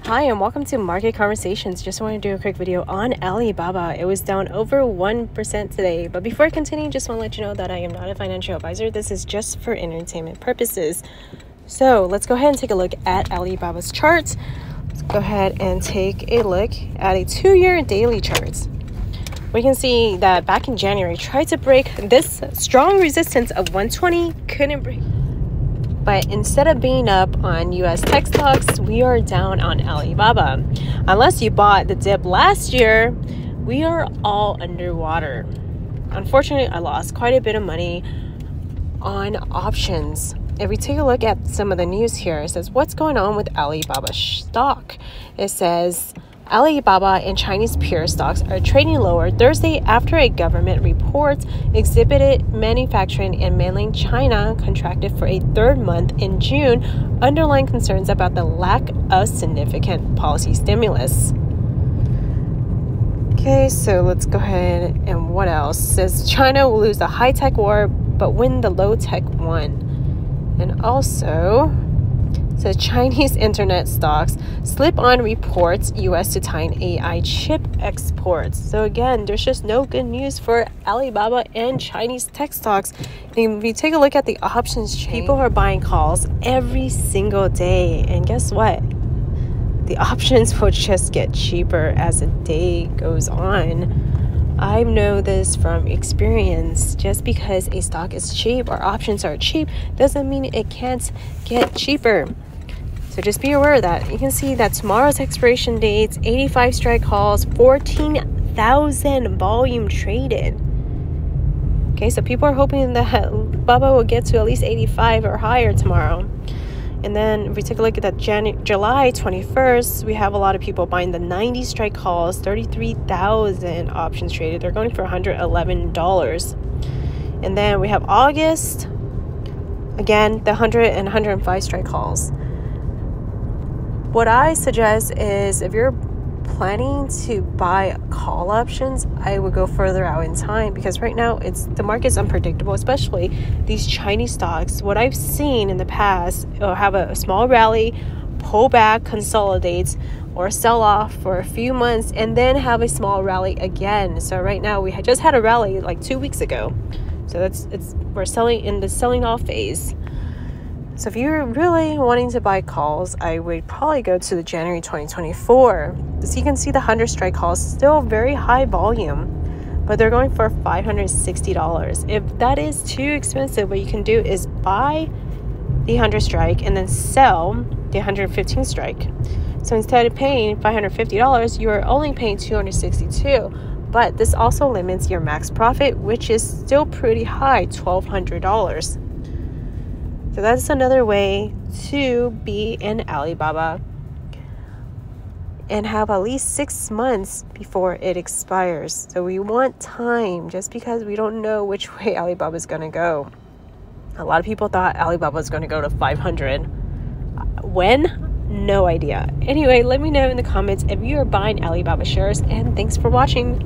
Hi and welcome to Market Conversations. Just want to do a quick video on Alibaba. It was down over 1% today. But before I continue, just want to let you know that I am not a financial advisor. This is just for entertainment purposes. So let's go ahead and take a look at Alibaba's charts. Let's go ahead and take a look at a 2-year daily chart. We can see that back in January, tried to break this strong resistance of 120, couldn't break. But instead of being up on US tech stocks, we are down on Alibaba. Unless you bought the dip last year, we are all underwater. Unfortunately, I lost quite a bit of money on options. If we take a look at some of the news here, it says, what's going on with Alibaba stock? It says, Alibaba and Chinese peer stocks are trading lower Thursday after a government report exhibited manufacturing in mainland China contracted for a third month in June, underlying concerns about the lack of significant policy stimulus. Okay, so let's go ahead and what else? It says China will lose the high-tech war but win the low-tech one. And also, so Chinese internet stocks slip on reports US to China AI chip exports. So again, there's just no good news for Alibaba and Chinese tech stocks. And if you take a look at the options chain, people are buying calls every single day. And guess what? The options will just get cheaper as the day goes on. I know this from experience. Just because a stock is cheap or options are cheap doesn't mean it can't get cheaper. So just be aware of that. You can see that tomorrow's expiration dates, 85 strike calls, 14,000 volume traded. Okay, so people are hoping that Baba will get to at least 85 or higher tomorrow. And then if we take a look at that July 21st, we have a lot of people buying the 90 strike calls, 33,000 options traded. They're going for $111. And then we have August, again, the 100 and 105 strike calls. What I suggest is if you're planning to buy call options, I would go further out in time because right now the market's unpredictable, especially these Chinese stocks. What I've seen in the past, it'll have a small rally, pull back, consolidate, or sell off for a few months and then have a small rally again. So right now we just had a rally like 2 weeks ago. So we're selling in the selling off phase. So if you're really wanting to buy calls, I would probably go to the January 2024. So you can see the 100 strike calls, still very high volume, but they're going for $560. If that is too expensive, what you can do is buy the 100 strike and then sell the 115 strike. So instead of paying $550, you are only paying $262. But this also limits your max profit, which is still pretty high, $1,200. So that's another way to be in Alibaba and have at least 6 months before it expires. So we want time just because we don't know which way Alibaba is going to go. A lot of people thought Alibaba was going to go to 500. When? No idea. Anyway, let me know in the comments if you are buying Alibaba shares, and thanks for watching.